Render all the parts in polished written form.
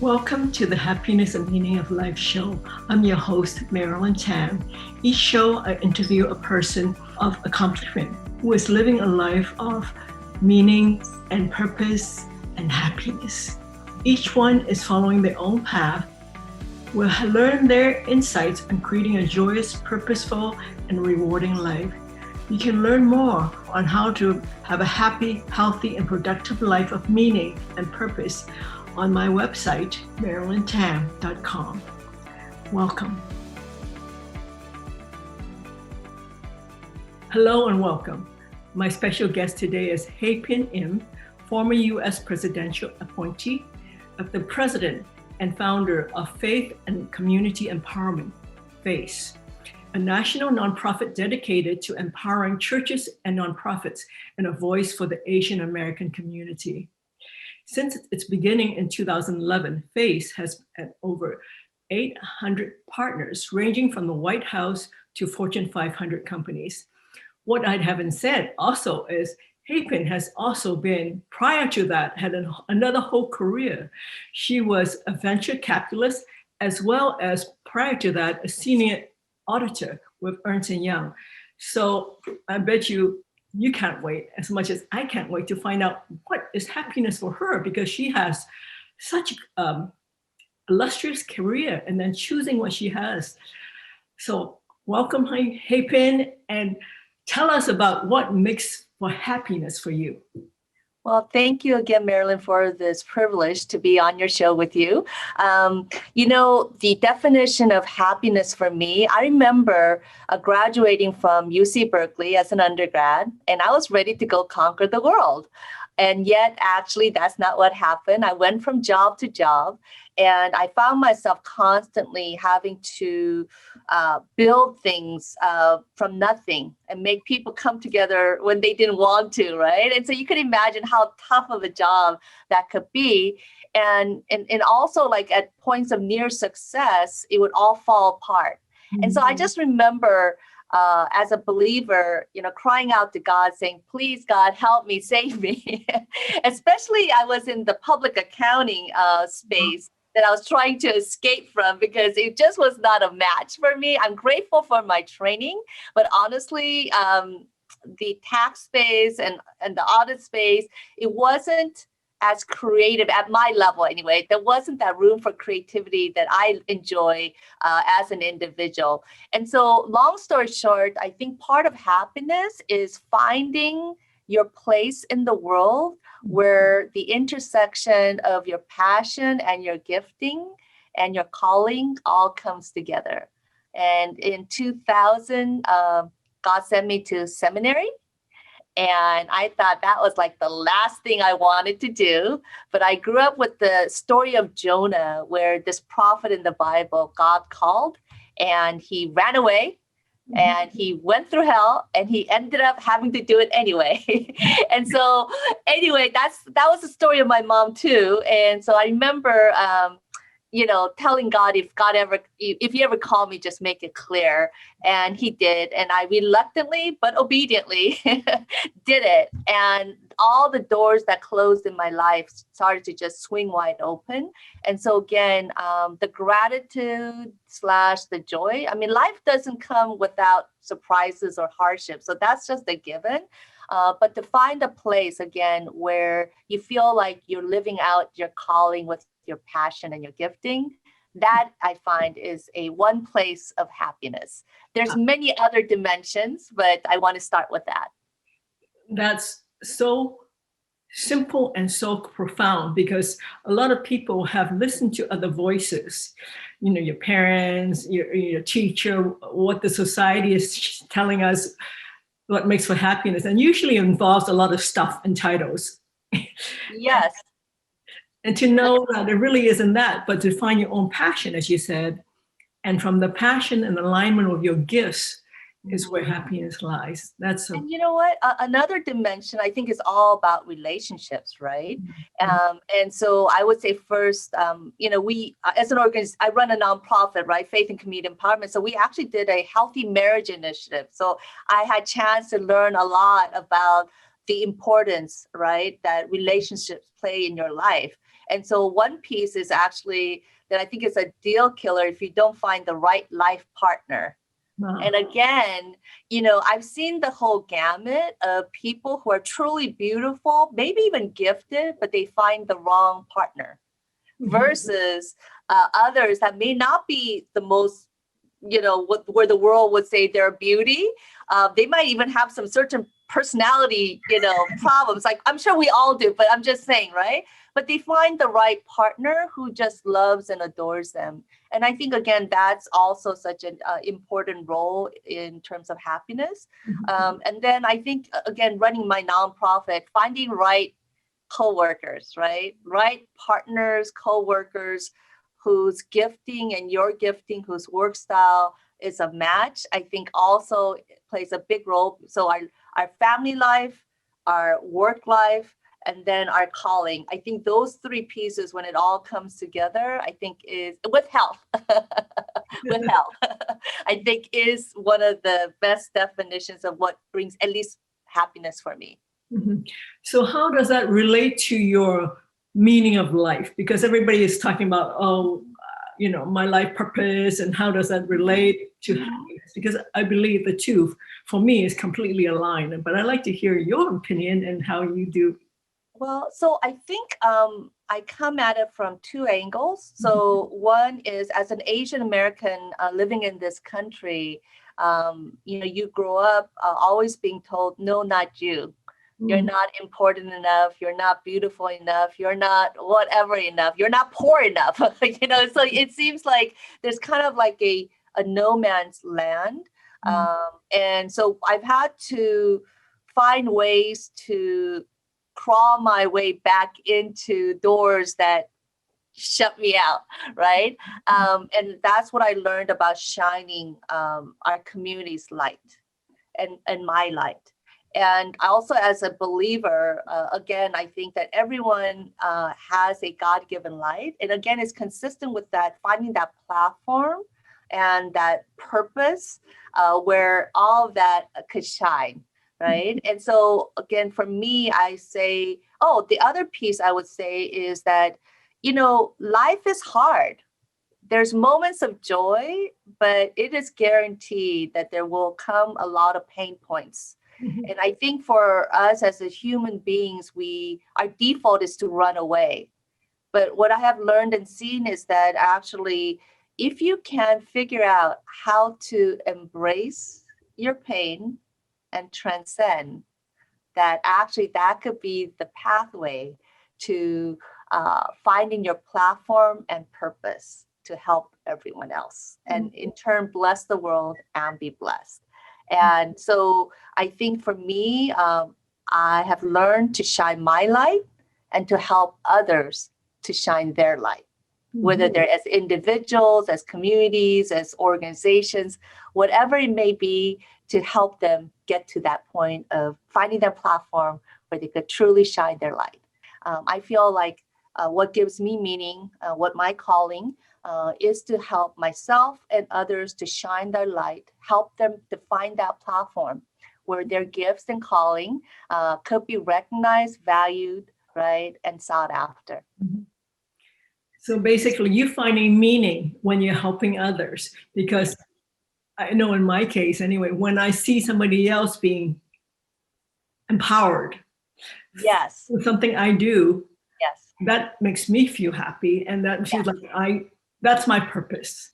Welcome to the Happiness and Meaning of Life show. I'm your host, Marilyn Tam. Each show, I interview a person of accomplishment who is living a life of meaning and purpose and happiness. Each one is following their own path. We'll learn their insights on creating a joyous, purposeful, and rewarding life. You can learn more on how to have a happy, healthy, and productive life of meaning and purpose on my website, marilyntam.com. Welcome. Hello and welcome. My special guest today is Hyepin Im, former U.S. presidential appointee of the president and founder of Faith and Community Empowerment, FACE, a national nonprofit dedicated to empowering churches and nonprofits and a voice for the Asian American community. Since its beginning in 2011, FACE has had over 800 partners, ranging from the White House to Fortune 500 companies. What I haven't said also is Hyepin has also been, prior to that, had another whole career. She was a venture capitalist, as well as prior to that, a senior auditor with Ernst & Young. So I bet you can't wait as much as I can't wait to find out what is happiness for her, because she has such illustrious career and then choosing what she has. So welcome, Hyepin, and tell us about what makes for happiness for you. Well, thank you again, Marilyn, for this privilege to be on your show with you. The definition of happiness for me, I remember graduating from UC Berkeley as an undergrad, and I was ready to go conquer the world. And yet, actually, that's not what happened. I went from job to job, and I found myself constantly having to build things from nothing and make people come together when they didn't want to, right? And so you can imagine how tough of a job that could be. And also, like, at points of near success, it would all fall apart. Mm-hmm. And so I just remember as a believer, crying out to God, saying, please, God, help me, save me. Especially I was in the public accounting space that I was trying to escape from, because it just was not a match for me. I'm grateful for my training, but honestly, the tax space and the audit space, it wasn't as creative at my level anyway. There wasn't that room for creativity that I enjoy as an individual. And so, long story short, I think part of happiness is finding your place in the world where the intersection of your passion and your gifting and your calling all comes together. And in 2000, God sent me to seminary. And I thought that was like the last thing I wanted to do. But I grew up with the story of Jonah, where this prophet in the Bible, God called and he ran away and he went through hell and he ended up having to do it anyway. And so anyway, that was the story of my mom too. And so I remember, telling God, if you ever call me, just make it clear. And he did. And I reluctantly, but obediently did it. And all the doors that closed in my life started to just swing wide open. And so again, the gratitude / the joy, life doesn't come without surprises or hardships. So that's just a given. But to find a place, again, where you feel like you're living out your calling with your passion and your gifting, that I find is a one place of happiness. There's many other dimensions, but I want to start with that. That's so simple and so profound, because a lot of people have listened to other voices, your parents, your teacher, what the society is telling us what makes for happiness, and usually involves a lot of stuff and titles. Yes. And to know that it really isn't that, but to find your own passion, as you said, and from the passion and alignment with your gifts is where happiness lies. And you know what? Another dimension, I think, is all about relationships, right? Mm-hmm. And so I would say first, we, as an organization, I run a nonprofit, right? Faith and Community Empowerment. So we actually did a healthy marriage initiative. So I had a chance to learn a lot about the importance, right, that relationships play in your life. And so one piece is actually that I think is a deal killer if you don't find the right life partner. Wow. And again, I've seen the whole gamut of people who are truly beautiful, maybe even gifted, but they find the wrong partner versus others that may not be the most, where the world would say they're beauty. They might even have some certain personality, problems. Like I'm sure we all do, but I'm just saying, right? But they find the right partner who just loves and adores them. And I think, again, that's also such an important role in terms of happiness. And then I think, again, running my nonprofit, finding right coworkers, right? Right partners, coworkers whose gifting and your gifting, whose work style is a match, I think also plays a big role. So our family life, our work life, and then our calling. I think those three pieces, when it all comes together, I think is with health, I think is one of the best definitions of what brings at least happiness for me. Mm-hmm. So how does that relate to your meaning of life? Because everybody is talking about, my life purpose, and how does that relate to happiness? Because I believe the two, for me, is completely aligned. But I'd like to hear your opinion and how you do. Well, so I think I come at it from two angles. So one is, as an Asian American living in this country, you grow up always being told, no, not you. You're not important enough. You're not beautiful enough. You're not whatever enough. You're not poor enough. So it seems like there's kind of like a no man's land. And so I've had to find ways to crawl my way back into doors that shut me out, right? And that's what I learned about shining our community's light and my light. And also, as a believer, again, I think that everyone has a God-given light. And again, it's consistent with that, finding that platform and that purpose where all of that could shine, right? And so, again, for me, I say, the other piece I would say is that, life is hard. There's moments of joy, but it is guaranteed that there will come a lot of pain points. And I think for us as a human beings, our default is to run away. But what I have learned and seen is that actually, if you can figure out how to embrace your pain and transcend, that actually that could be the pathway to finding your platform and purpose to help everyone else. And in turn, bless the world and be blessed. And so I think for me, I have learned to shine my light and to help others to shine their light, whether they're as individuals, as communities, as organizations, whatever it may be, to help them get to that point of finding their platform where they could truly shine their light. I feel like what gives me meaning, what my calling is to help myself and others to shine their light, help them to find that platform where their gifts and calling could be recognized, valued, right, and sought after. So basically, you're finding meaning when you're helping others, because I know in my case anyway, when I see somebody else being empowered, yes, with something I do, yes, that makes me feel happy, and that feels like that's my purpose.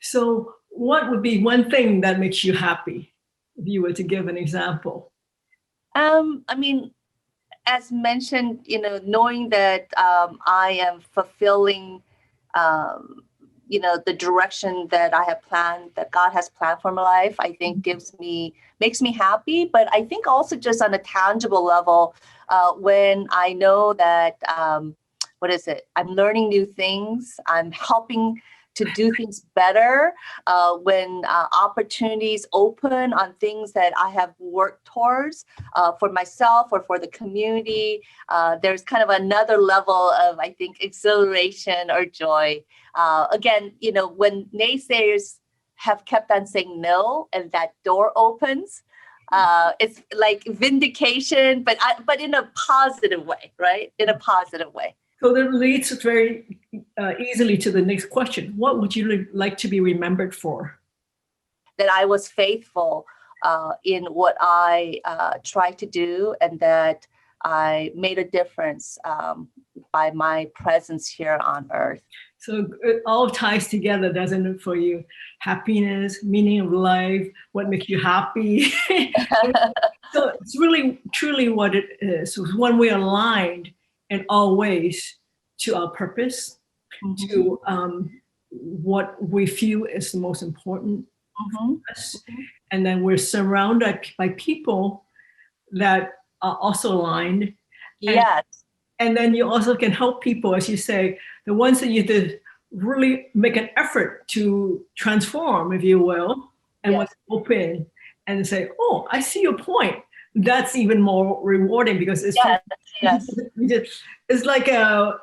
So what would be one thing that makes you happy, if you were to give an example? I mean, as mentioned, knowing that I am fulfilling, the direction that I have planned, that God has planned for my life, I think makes me happy. But I think also just on a tangible level, when I know that, I'm learning new things, I'm helping to do things better, when opportunities open on things that I have worked towards for myself or for the community, there's kind of another level of, I think, exhilaration or joy. Again, when naysayers have kept on saying no and that door opens, it's like vindication, but in a positive way, right? In a positive way. So that leads very easily to the next question. What would you like to be remembered for? That I was faithful in what I tried to do, and that I made a difference by my presence here on earth. So it all ties together, doesn't it, for you? Happiness, meaning of life, what makes you happy. So it's really, truly what it is. When we're aligned in all ways to our purpose, Mhm. to what we feel is the most important Mhm. for us, and then we're surrounded by people that are also aligned. Yes. And then you also can help people, as you say, the ones that you did really make an effort to transform, if you will, and was Yes. open and say, oh, I see your point. That's even more rewarding because it's Yes. Yes. it's like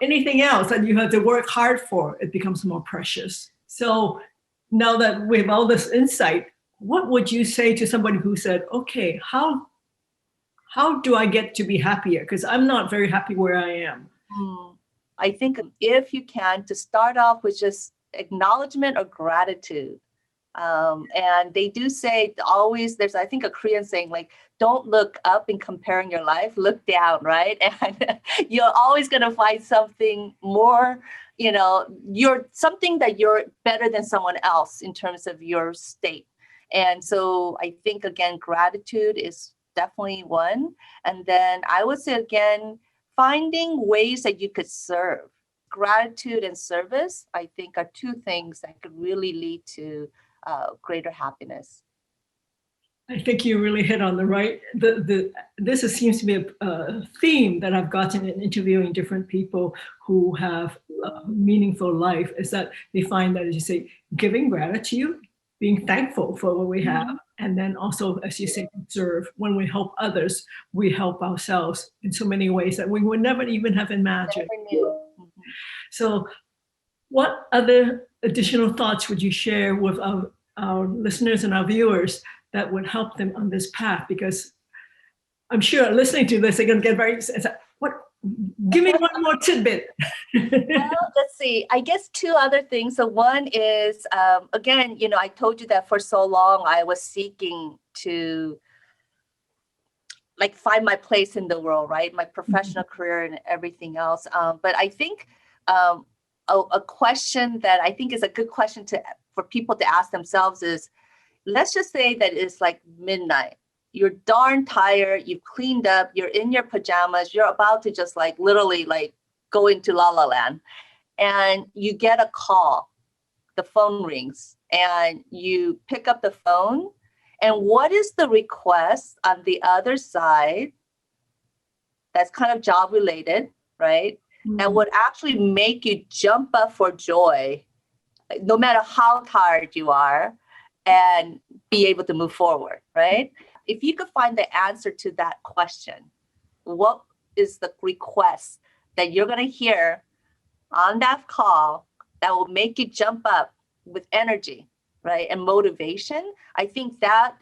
anything else that you have to work hard for, it becomes more precious. So now that we have all this insight, what would you say to somebody who said, okay, how do I get to be happier? Because I'm not very happy where I am. I think if you can, to start off with just acknowledgement or gratitude. And they do say always, there's, I think, a Korean saying like, don't look up in comparing your life, look down, right? And you're always going to find something more, you're something that you're better than someone else in terms of your state. And so I think, again, gratitude is definitely one. And then I would say, again, finding ways that you could serve. Gratitude and service, I think, are two things that could really lead to greater happiness. I think you really hit on the right. This seems to be a theme that I've gotten in interviewing different people who have a meaningful life, is that they find that, as you say, giving gratitude, being thankful for what we have, and then also, as you say, serve. When we help others, we help ourselves in so many ways that we would never even have imagined. Never knew. So what other additional thoughts would you share with our listeners and our viewers that would help them on this path? Because I'm sure listening to this, they're going to get very, what? Give me one more tidbit. Well, let's see. I guess two other things. So one is, again, I told you that for so long I was seeking to like find my place in the world, right? My professional career and everything else. But I think a question that I think is a good question for people to ask themselves is, let's just say that it's like midnight. You're darn tired. You've cleaned up. You're in your pajamas. You're about to just like literally like go into La La Land, and you get a call. The phone rings, and you pick up the phone. And what is the request on the other side that's kind of job related, right? That would actually make you jump up for joy, no matter how tired you are, and be able to move forward, right? If you could find the answer to that question, what is the request that you're going to hear on that call that will make you jump up with energy, right? And motivation? I think that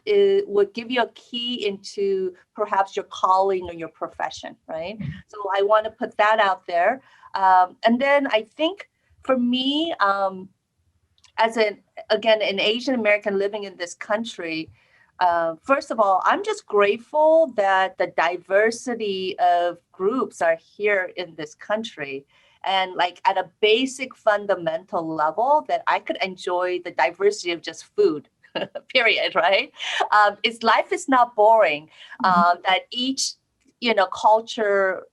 would give you a key into perhaps your calling or your profession, right? So I want to put that out there. And then I think for me, as an Asian American living in this country, first of all, I'm just grateful that the diversity of groups are here in this country. And like at a basic fundamental level, that I could enjoy the diversity of just food, period, right? Life is not boring, that each culture,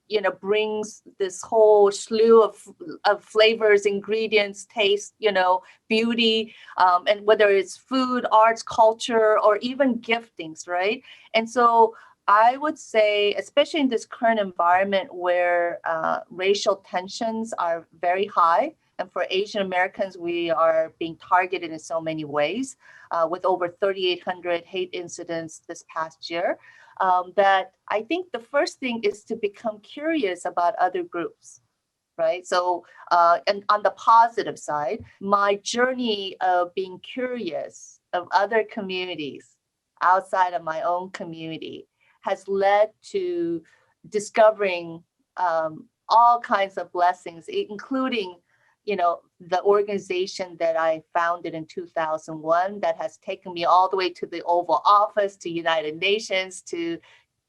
brings this whole slew of flavors, ingredients, taste, beauty, and whether it's food, arts, culture, or even giftings, right? And so I would say, especially in this current environment where racial tensions are very high, and for Asian Americans, we are being targeted in so many ways, with over 3,800 hate incidents this past year. That I think the first thing is to become curious about other groups, right? So, and on the positive side, my journey of being curious of other communities outside of my own community has led to discovering all kinds of blessings, including, the organization that I founded in 2001 that has taken me all the way to the Oval Office, to United Nations, to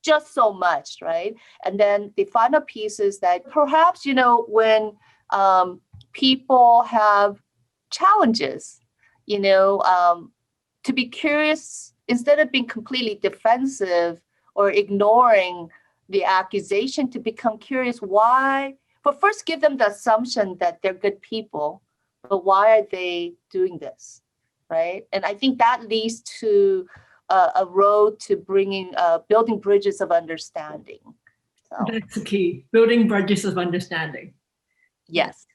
just so much, right? And then the final piece is that perhaps, when people have challenges, to be curious instead of being completely defensive or ignoring the accusation, to become curious why. But first, give them the assumption that they're good people, but why are they doing this, right? And I think that leads to a road to building bridges of understanding. So, That's the key, building bridges of understanding. yes.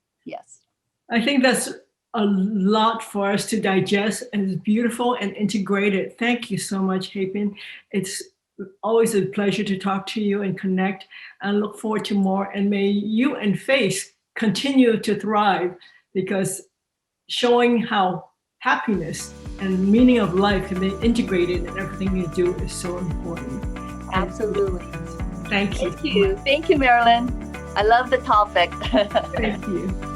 I think that's a lot for us to digest, and it's beautiful and integrated. Thank you so much, Hyepin. It's always a pleasure to talk to you and connect, and look forward to more. And may you and Faith continue to thrive, because showing how happiness and meaning of life can be integrated in everything you do is so important. Absolutely. Thank you. Thank you, Marilyn. I love the topic. Thank you.